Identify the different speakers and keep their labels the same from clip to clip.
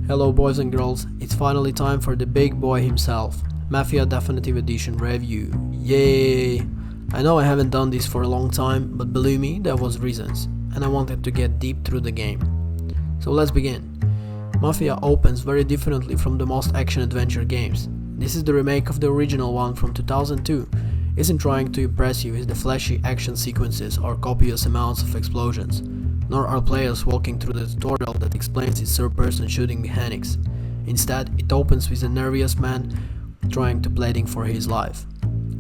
Speaker 1: Hello boys and girls, it's finally time for the big boy himself, Mafia Definitive Edition review. Yay! I know I haven't done this for a long time, but believe me, there was reasons, and I wanted to get deep through the game. So let's begin. Mafia opens very differently from the most action-adventure games. This is the remake of the original one from 2002. Isn't trying to impress you with the flashy action sequences or copious amounts of explosions, nor are players walking through the tutorial that explains its third-person shooting mechanics. Instead, it opens with a nervous man trying to pleading for his life.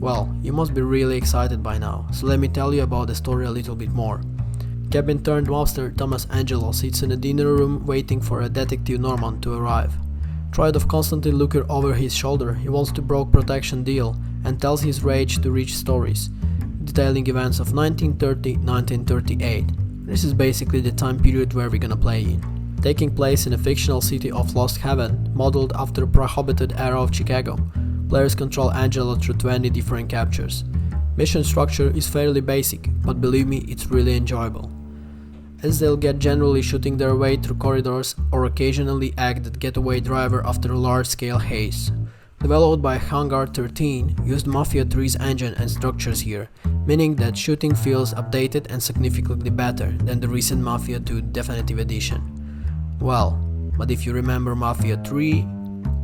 Speaker 1: Well, you must be really excited by now, so let me tell you about the story a little bit more. Cabin-turned-mobster Thomas Angelo sits in a dinner room waiting for a detective Norman to arrive. Tired of constantly looking over his shoulder, he wants to broke protection deal and tells his rage to rich stories, detailing events of 1930-1938. This is basically the time period where we're gonna play in, taking place in a fictional city of Lost Haven, modeled after the prohibited era of Chicago. Players control Angelo through 20 different captures. Mission structure is fairly basic, but believe me, it's really enjoyable, as they'll get generally shooting their way through corridors or occasionally act the getaway driver after a large-scale haze. Developed by Hangar 13, used Mafia 3's engine and structures here, meaning that shooting feels updated and significantly better than the recent Mafia 2 Definitive Edition. Well, but if you remember Mafia 3,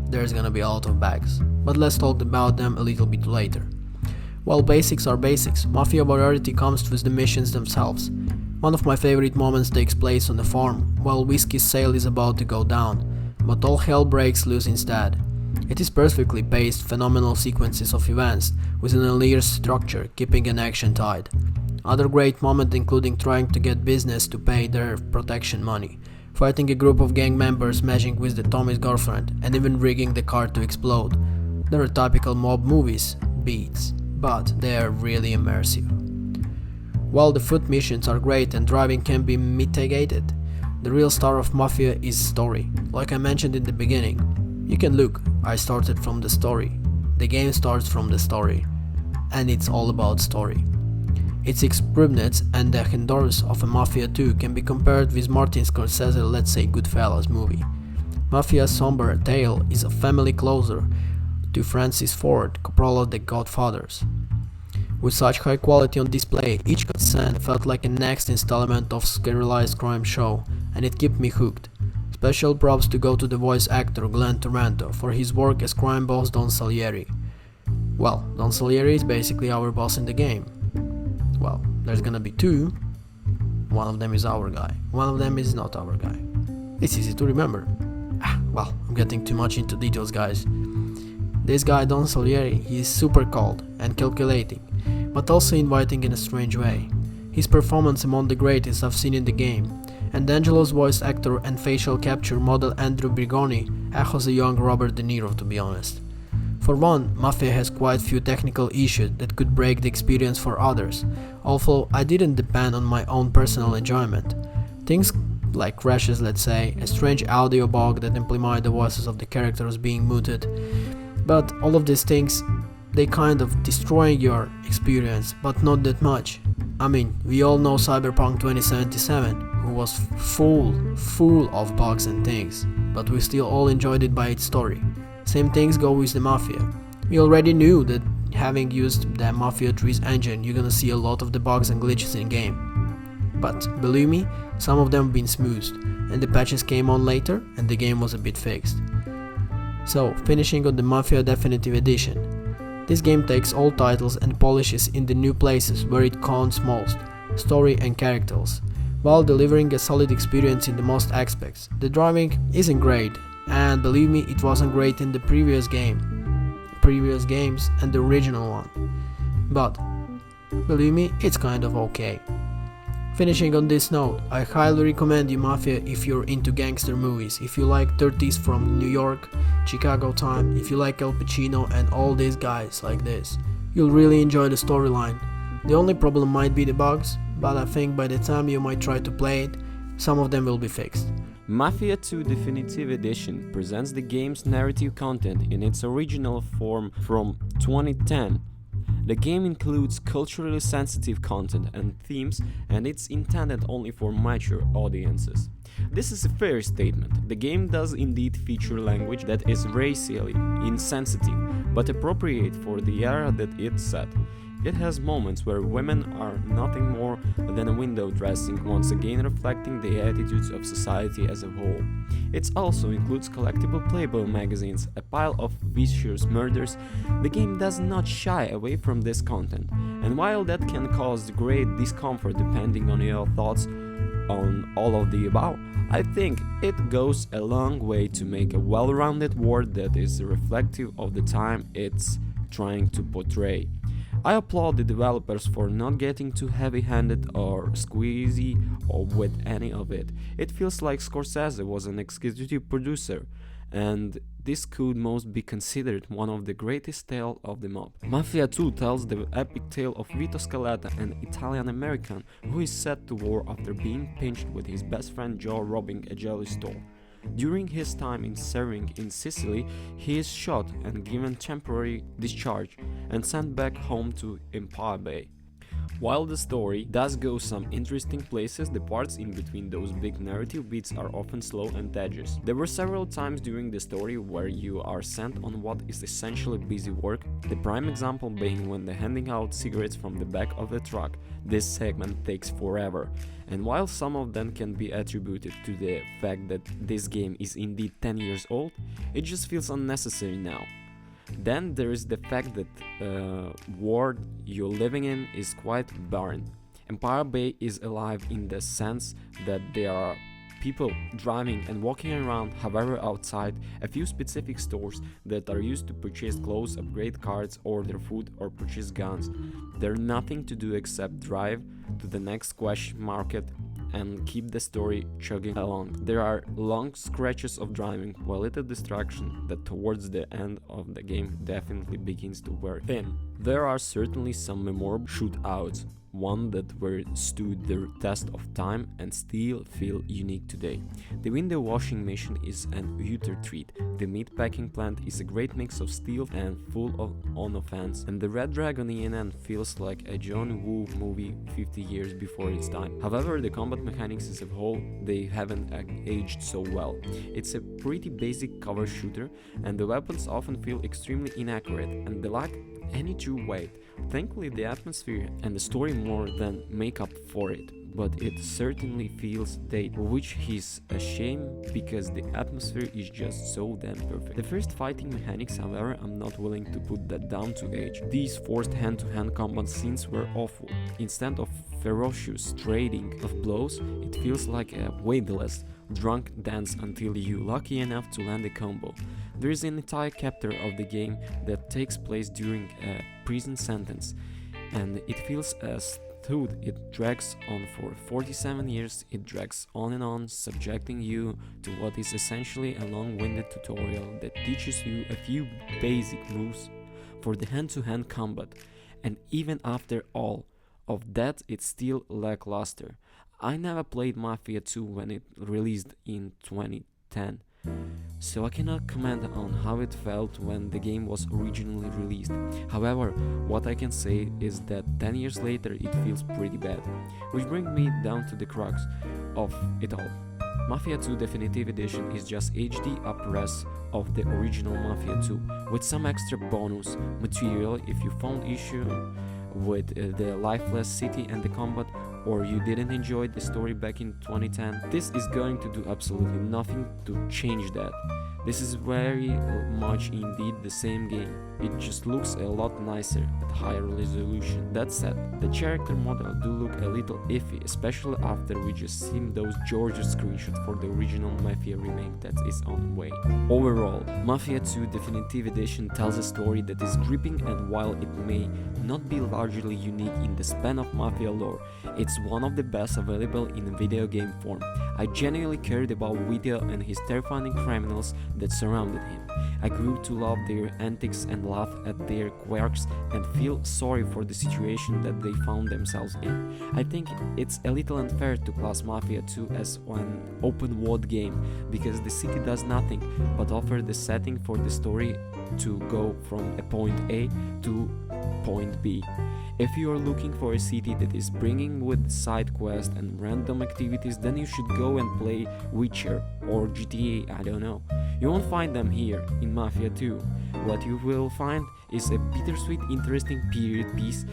Speaker 1: there's gonna be a lot of bugs, but let's talk about them a little bit later. While basics are basics, Mafia variety comes with the missions themselves. One of my favorite moments takes place on the farm, while Whiskey's sale is about to go down, but all hell breaks loose instead. It is perfectly paced, phenomenal sequences of events within a linear structure, keeping an action tied. Other great moments including trying to get business to pay their protection money, fighting a group of gang members meshing with the Tommy's girlfriend, and even rigging the car to explode. There are typical mob movies beats, but they are really immersive. While the foot missions are great and driving can be mitigated, the real star of Mafia is story. Like I mentioned in the beginning, you can look, I started from the story. The game starts from the story, and it's all about story. Its expressiveness and the endurance of a Mafia 2 can be compared with Martin Scorsese's let's say Goodfellas movie. Mafia's somber tale is a family closer to Francis Ford Coppola's The Godfathers. With such high quality on display, each cutscene felt like a next installment of serialized crime show, and it kept me hooked. Special props to go to the voice actor Glenn Taranto for his work as crime boss Don Salieri. Well, Don Salieri is basically our boss in the game. Well, there's gonna be two. One of them is our guy, one of them is not our guy. It's easy to remember. Well, I'm getting too much into details, guys. This guy Don Salieri, he is super cold and calculating, but also inviting in a strange way. His performance among the greatest I've seen in the game, and Angelo's voice actor and facial capture model Andrew Brigoni echoes a young Robert De Niro, to be honest. For one, Mafia has quite few technical issues that could break the experience for others, although I didn't depend on my own personal enjoyment. Things like crashes, let's say, a strange audio bug that implied the voices of the characters being muted, but all of these things, they kind of destroying your experience, but not that much. I mean, we all know Cyberpunk 2077, who was full of bugs and things, but we still all enjoyed it by its story. Same things go with the Mafia. We already knew that having used the Mafia 3's engine, you're gonna see a lot of the bugs and glitches in game. But believe me, some of them have been smoothed, and the patches came on later and the game was a bit fixed. So, finishing on the Mafia Definitive Edition. This game takes old titles and polishes in the new places where it counts most, story and characters, while delivering a solid experience in the most aspects. The driving isn't great, and believe me, it wasn't great in the previous games and the original one, but believe me, it's kind of okay. Finishing on this note, I highly recommend you Mafia if you're into gangster movies, if you like 30s from New York, Chicago time, if you like Al Pacino and all these guys like this. You'll really enjoy the storyline. The only problem might be the bugs, but I think by the time you might try to play it, some of them will be fixed.
Speaker 2: Mafia 2 Definitive Edition presents the game's narrative content in its original form from 2010 The game includes culturally sensitive content and themes, and it's intended only for mature audiences. This is a fair statement. The game does indeed feature language that is racially insensitive, but appropriate for the era that it's set. It has moments where women are nothing more than a window dressing, once again reflecting the attitudes of society as a whole. It also includes collectible Playboy magazines, a pile of vicious murders. The game does not shy away from this content, and while that can cause great discomfort depending on your thoughts on all of the above, I think it goes a long way to make a well-rounded world that is reflective of the time it's trying to portray. I applaud the developers for not getting too heavy-handed or squeezy or with any of it. It feels like Scorsese was an executive producer, and this could most be considered one of the greatest tales of the mob. Mafia 2 tells the epic tale of Vito Scaletta, an Italian-American who is set to war after being pinched with his best friend Joe robbing a jewelry store. During his time in serving in Sicily, he is shot and given temporary discharge and sent back home to Empire Bay. While the story does go some interesting places, the parts in between those big narrative beats are often slow and tedious. There were several times during the story where you are sent on what is essentially busy work, the prime example being when they're handing out cigarettes from the back of the truck. This segment takes forever, and while some of them can be attributed to the fact that this game is indeed 10 years old, it just feels unnecessary now. Then there is the fact that world you're living in is quite barren. Empire Bay is alive in the sense that there are people driving and walking around. However, outside a few specific stores that are used to purchase clothes, upgrade cards, order food, or purchase guns. There's nothing to do except drive to the next squash market and keep the story chugging along. There are long stretches of driving, while little distraction that towards the end of the game definitely begins to wear thin. There are certainly some memorable shootouts, one that were stood the test of time and still feel unique today. The window washing machine is an utter treat. The meat packing plant is a great mix of steel and full of on offense, and the Red Dragon ENN feels like a John Woo movie 50 years before its time. However, the combat mechanics as a whole, they haven't aged so well. It's a pretty basic cover shooter, and the weapons often feel extremely inaccurate and they lack any true weight. Thankfully, the atmosphere and the story more than make up for it, but it certainly feels dated, which is a shame because the atmosphere is just so damn perfect. The first fighting mechanics, however, I'm not willing to put that down to age. These forced hand-to-hand combat scenes were awful. Instead of ferocious trading of blows, it feels like a weightless, drunk dance until you're lucky enough to land a combo. There is an entire chapter of the game that takes place during a prison sentence, and it feels as though it drags on for 47 years. It drags on and on, subjecting you to what is essentially a long-winded tutorial that teaches you a few basic moves for the hand-to-hand combat, and even after all of that, it's still lackluster. I never played Mafia 2 when it released in 2010, so I cannot comment on how it felt when the game was originally released. However, what I can say is that 10 years later it feels pretty bad. Which brings me down to the crux of it all. Mafia 2 Definitive Edition is just HD up-res of the original Mafia 2, with some extra bonus material if you found issue with the lifeless city and the combat, or you didn't enjoy the story back in 2010. This is going to do absolutely nothing to change that. This is very much indeed the same game. It just looks a lot nicer at higher resolution. That said, the character model do look a little iffy, especially after we just seen those Georgia screenshots for the original Mafia remake that is on the way. Overall, Mafia 2 Definitive Edition tells a story that is gripping, and while it may not be largely unique in the span of Mafia lore, it's one of the best available in video game form. I genuinely cared about Vito and his terrifying criminals that surrounded him. I grew to love their antics and laugh at their quirks and feel sorry for the situation that they found themselves in. I think it's a little unfair to class Mafia 2 as an open world game, because the city does nothing but offer the setting for the story to go from a point A to point B. If you are looking for a city that is bringing with side quests and random activities, then you should go and play Witcher or GTA, I don't know. You won't find them here in Mafia 2. What you will find is a bittersweet, interesting period piece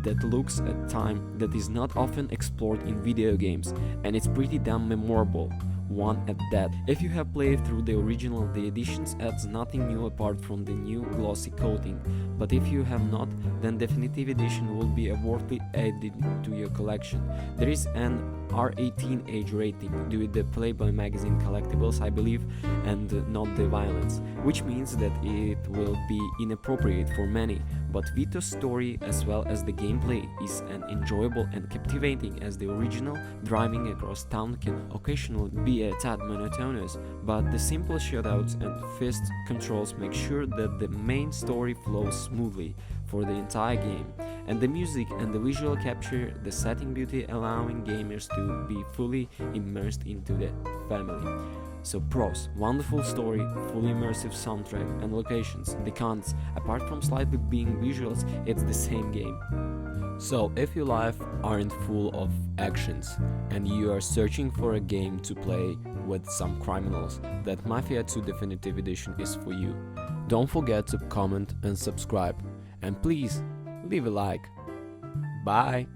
Speaker 2: that looks at time that is not often explored in video games, and it's pretty damn memorable. One at that. If you have played through the original, the editions adds nothing new apart from the new glossy coating, but if you have not, then Definitive Edition will be a worthy addition to your collection. There is an R18 age rating due to the Playboy magazine collectibles, I believe, and not the violence, which means that it will be inappropriate for many, but Vito's story as well as the gameplay is as enjoyable and captivating as the original. Driving across town can occasionally be a tad monotonous, but the simple shootouts and fist controls make sure that the main story flows smoothly for the entire game, and the music and the visual capture the setting beauty, allowing gamers to be fully immersed into the family. So pros: wonderful story, fully immersive soundtrack and locations. The cons: apart from slightly being visuals, it's the same game. So if your life aren't full of actions and you are searching for a game to play with some criminals, that Mafia 2 Definitive Edition is for you. Don't forget to comment and subscribe, and please leave a like. Bye!